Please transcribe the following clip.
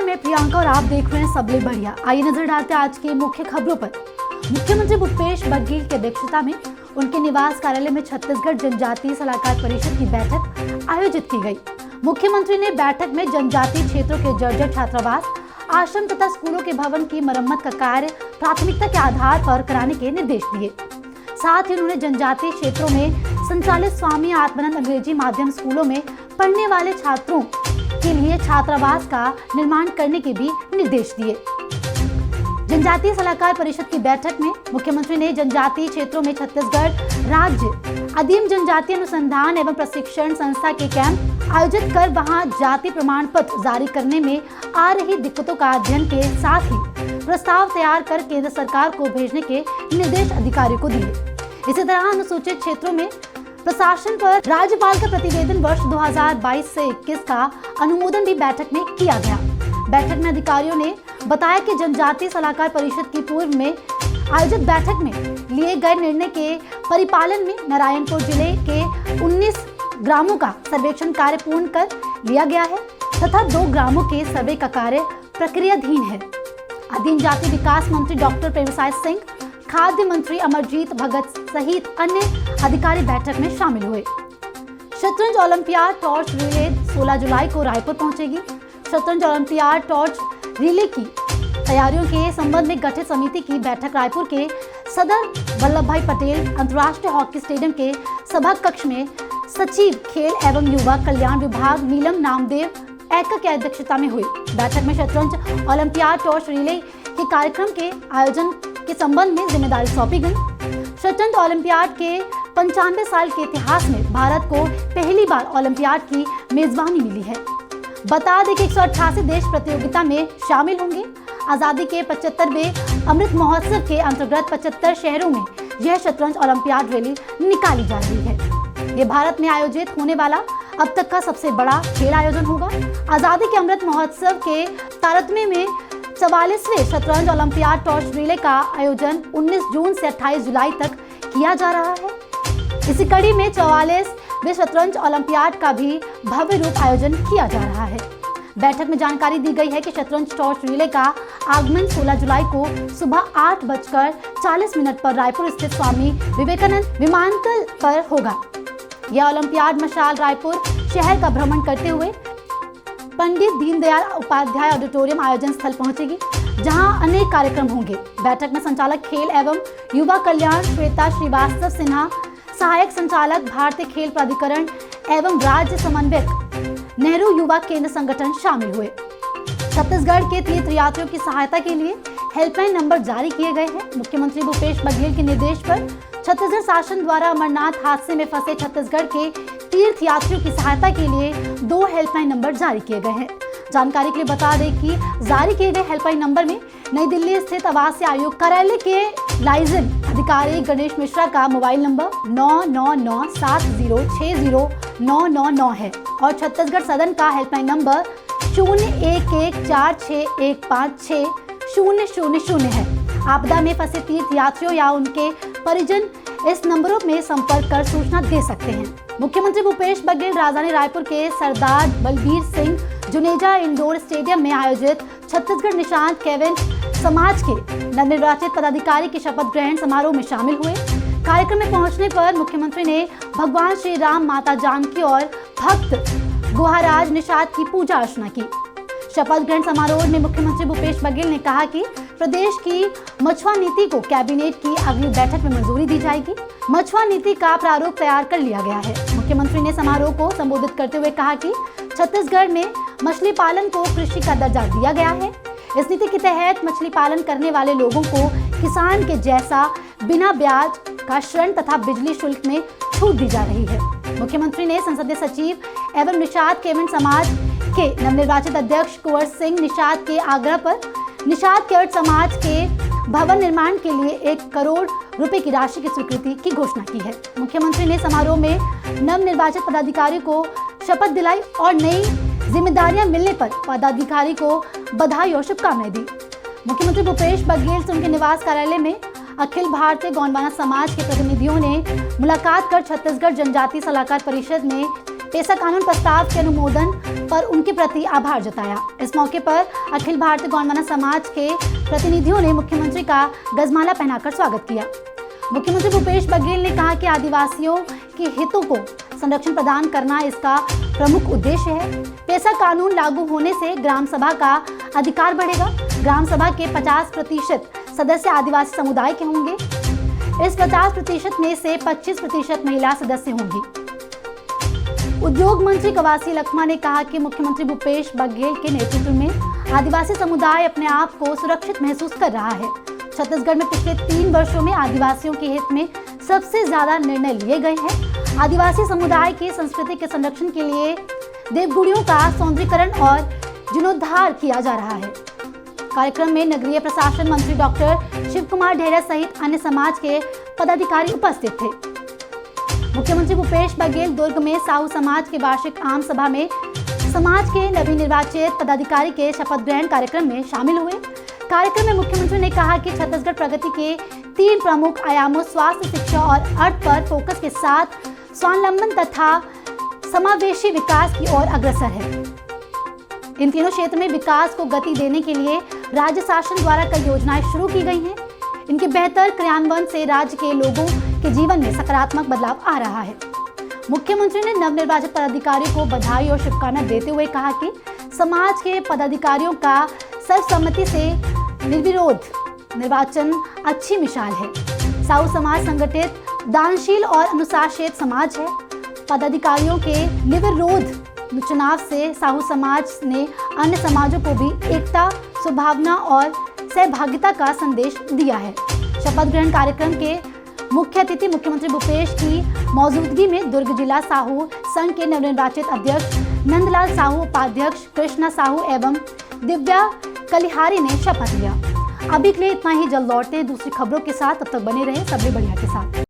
नमस्कार, मैं प्रियंका और आप देख रहे हैं सबले बढ़िया। आइए नजर डालते हैं आज की मुख्य खबरों पर। मुख्यमंत्री भूपेश बघेल की अध्यक्षता में उनके निवास कार्यालय में छत्तीसगढ़ जनजातीय सलाहकार परिषद की बैठक आयोजित की गई। मुख्यमंत्री ने बैठक में जनजातीय क्षेत्रों के जर्जर छात्रावास, आश्रम तथा स्कूलों के भवन की मरम्मत का कार्य प्राथमिकता के आधार पर कराने के निर्देश दिए। साथ ही उन्होंने जनजातीय क्षेत्रों में संचालित स्वामी आत्मानंद अंग्रेजी माध्यम स्कूलों में पढ़ने वाले छात्रों के लिए छात्रावास का निर्माण करने के भी निर्देश दिए। जनजातीय सलाहकार परिषद की बैठक में मुख्यमंत्री ने जनजातीय क्षेत्रों में छत्तीसगढ़ राज्य आदिम जनजातीय अनुसंधान एवं प्रशिक्षण संस्था के कैंप आयोजित कर वहां जाति प्रमाण पत्र जारी करने में आ रही दिक्कतों का अध्ययन के साथ ही प्रस्ताव तैयार कर केंद्र सरकार को भेजने के निर्देश अधिकारियों को दिए। इसी तरह अनुसूचित क्षेत्रों में प्रशासन पर राज्यपाल का प्रतिवेदन वर्ष 2022 से 21 का अनुमोदन भी बैठक में किया गया। बैठक में अधिकारियों ने बताया कि जनजातीय सलाहकार परिषद की पूर्व में आयोजित बैठक में लिए गए निर्णय के परिपालन में नारायणपुर जिले के 19 ग्रामों का सर्वेक्षण कार्य पूर्ण कर लिया गया है तथा 2 ग्रामों के सर्वे का कार्य प्रक्रियाधीन है। आदिम जाति विकास मंत्री डॉक्टर प्रेमसाय सिंह, खाद्य मंत्री अमरजीत भगत सहित अन्य अधिकारी बैठक में शामिल हुए। शतरंज ओलंपियाड टॉर्च रिले 16 जुलाई को रायपुर पहुंचेगी। शतरंज ओलंपियाड टॉर्च रिले की तैयारियों के संबंध में गठित समिति की बैठक रायपुर के सदर वल्लभ भाई पटेल अंतर्राष्ट्रीय हॉकी स्टेडियम के सभा कक्ष में सचिव खेल एवं युवा कल्याण विभाग नीलम नामदेव ऐक्का की अध्यक्षता में हुई। बैठक में शतरंज ओलंपियाड टॉर्च रिले के कार्यक्रम के आयोजन के संबंध में जिम्मेदारी सौंपी गई। शतरंज ओलंपियाड के 95 साल के इतिहास में भारत को पहली बार ओलंपियाड की मेजबानी मिली है। बता दें कि 188 देश प्रतियोगिता में शामिल होंगे। आजादी के 75वें अमृत महोत्सव के अंतर्गत 75 शहरों में यह शतरंज ओलंपियाड रैली निकाली जा रही है। ये भारत में आयोजित होने वाला अब तक का सबसे बड़ा खेल आयोजन होगा। आजादी के अमृत महोत्सव के तारतम्य में 44वें शतरंज ओलंपियाड टॉर्च रिले का आयोजन 19 जून से 28 जुलाई तक किया जा रहा है। इसी कड़ी में 44वें शतरंज ओलंपियाड का भी भव्य रूप आयोजन किया जा रहा है। बैठक में जानकारी दी गई है कि शतरंज टॉर्च रिले का आगमन 16 जुलाई को सुबह 8:40 पर रायपुर स्थित स्वामी विवेकानंद विमानतल पर होगा। यह ओलंपियाड मशाल रायपुर शहर का भ्रमण करते हुए पंडित दीनदयाल उपाध्याय ऑडिटोरियम आयोजन स्थल पहुंचेगी, जहां अनेक कार्यक्रम होंगे। बैठक में संचालक खेल एवं युवा कल्याण श्वेता श्रीवास्तव सिन्हा, सहायक संचालक भारतीय खेल प्राधिकरण एवं राज्य समन्वयक नेहरू युवा केंद्र संगठन शामिल हुए। छत्तीसगढ़ के तीर्थयात्रियों की सहायता के लिए हेल्पलाइन नंबर जारी किए गए हैं। मुख्यमंत्री भूपेश बघेल के निर्देश पर छत्तीसगढ़ शासन द्वारा अमरनाथ हादसे में फंसे छत्तीसगढ़ के तीर्थयात्रियों की सहायता के लिए 2 हेल्पलाइन नंबर जारी किए गए हैं। जानकारी के लिए बता दें कि जारी किए गए हेल्पलाइन नंबर में नई दिल्ली स्थित आवासीय आयुक्त कार्यालय के लाइजन अधिकारी गणेश मिश्रा का मोबाइल नंबर 9997060999 है और छत्तीसगढ़ सदन का हेल्पलाइन नंबर 0114615000 है। आपदा में फंसे तीर्थयात्रियों या उनके परिजन इस नंबरों में संपर्क कर सूचना दे सकते हैं। मुख्यमंत्री भूपेश बघेल राजधानी रायपुर के सरदार बलबीर सिंह जुनेजा इंडोर स्टेडियम में आयोजित छत्तीसगढ़ निशांत केविन समाज के नवनिर्वाचित पदाधिकारी के शपथ ग्रहण समारोह में शामिल हुए। कार्यक्रम में पहुंचने पर मुख्यमंत्री ने भगवान श्री राम, माता जानकी और भक्त गुहाराज निषाद की पूजा अर्चना की। शपथ ग्रहण समारोह में मुख्यमंत्री भूपेश बघेल ने कहा कि प्रदेश की मछुआ नीति को कैबिनेट की अगली बैठक में मंजूरी दी जाएगी। मछुआ नीति का प्रारूप तैयार कर लिया गया है। मुख्यमंत्री ने समारोह को संबोधित करते हुए कहा कि छत्तीसगढ़ में मछली पालन को कृषि का दर्जा दिया गया है। इस नीति के तहत मछली पालन करने वाले लोगों को किसान के जैसा बिना ब्याज का ऋण तथा बिजली शुल्क में छूट दी जा रही है। मुख्यमंत्री ने संसदीय सचिव एवं निषाद केविन समाज के नवनिर्वाचित अध्यक्ष कुंवर सिंह निषाद के आग्रह पर निषाद केवट समाज के भवन निर्माण के लिए 1 करोड़ रुपए की राशि की स्वीकृति की घोषणा की है। मुख्यमंत्री ने समारोह में नवनिर्वाचित पदाधिकारी को शपथ दिलाई और नई जिम्मेदारियां मिलने पर पदाधिकारी को बधाई और शुभकामनाएं दी। मुख्यमंत्री भूपेश बघेल से उनके निवास कार्यालय में अखिल भारतीय गोंडवाना समाज के प्रतिनिधियों ने मुलाकात कर छत्तीसगढ़ जनजातीय सलाहकार परिषद में पेशा कानून प्रस्ताव के अनुमोदन पर उनके प्रति आभार जताया। इस मौके पर अखिल भारतीय गौंडवाना समाज के प्रतिनिधियों ने मुख्यमंत्री का गजमाला पहनाकर स्वागत किया। मुख्यमंत्री भूपेश बघेल ने कहा कि आदिवासियों के हितों को संरक्षण प्रदान करना इसका प्रमुख उद्देश्य है। पेसा कानून लागू होने से ग्राम सभा का अधिकार बढ़ेगा। ग्राम सभा के 50% सदस्य आदिवासी समुदाय के होंगे। इस 50% में से 25% महिला सदस्य होंगी। उद्योग मंत्री कवासी लखमा ने कहा कि मुख्यमंत्री भूपेश बघेल के नेतृत्व में आदिवासी समुदाय अपने आप को सुरक्षित महसूस कर रहा है। छत्तीसगढ़ में पिछले 3 वर्षों में आदिवासियों के हित में सबसे ज्यादा निर्णय लिए गए हैं। आदिवासी समुदाय की संस्कृति के संरक्षण के लिए देवगुड़ियों का सौंदर्यीकरण और जीर्णोद्धार किया जा रहा है। कार्यक्रम में नगरीय प्रशासन मंत्री डॉक्टर शिव कुमार ढेरे सहित अन्य समाज के पदाधिकारी उपस्थित थे। मुख्यमंत्री भूपेश बघेल दुर्ग में साहू समाज के वार्षिक आम सभा में समाज के नवनिर्वाचित पदाधिकारी के शपथ ग्रहण कार्यक्रम में शामिल हुए। कार्यक्रम में मुख्यमंत्री ने कहा कि छत्तीसगढ़ प्रगति के 3 प्रमुख आयामों स्वास्थ्य, शिक्षा और अर्थ पर फोकस के साथ स्वावलंबन तथा समावेशी विकास की ओर अग्रसर है। इन तीनों क्षेत्र में विकास को गति देने के लिए राज्य शासन द्वारा कई योजनाएं शुरू की गई हैं। इनके बेहतर क्रियान्वयन से राज्य के लोगों के जीवन में सकारात्मक बदलाव आ रहा है। मुख्यमंत्री ने नवनिर्वाचित पदाधिकारियों को बधाई और शुभकामनाएं देते हुए कहा कि समाज के पदाधिकारियों का सर्वसम्मति से निर्विरोध निर्वाचन अच्छी मिसाल है। साहू समाज संगठित, दानशील और अनुशासित समाज है। पदाधिकारियों के निर्विरोध चुनाव से साहू समाज ने अन्य समाजों को भी एकता, सद्भावना और सहभागिता का संदेश दिया है। शपथ ग्रहण कार्यक्रम के मुख्य अतिथि मुख्यमंत्री भूपेश की मौजूदगी में दुर्ग जिला साहू संघ के नवनिर्वाचित अध्यक्ष नंदलाल साहू, उपाध्यक्ष कृष्णा साहू एवं दिव्या कलिहारी ने शपथ लिया। अभी के लिए इतना ही। जल्द लौटते हैं दूसरी खबरों के साथ। तब तक बने रहे सबले बढ़िया के साथ।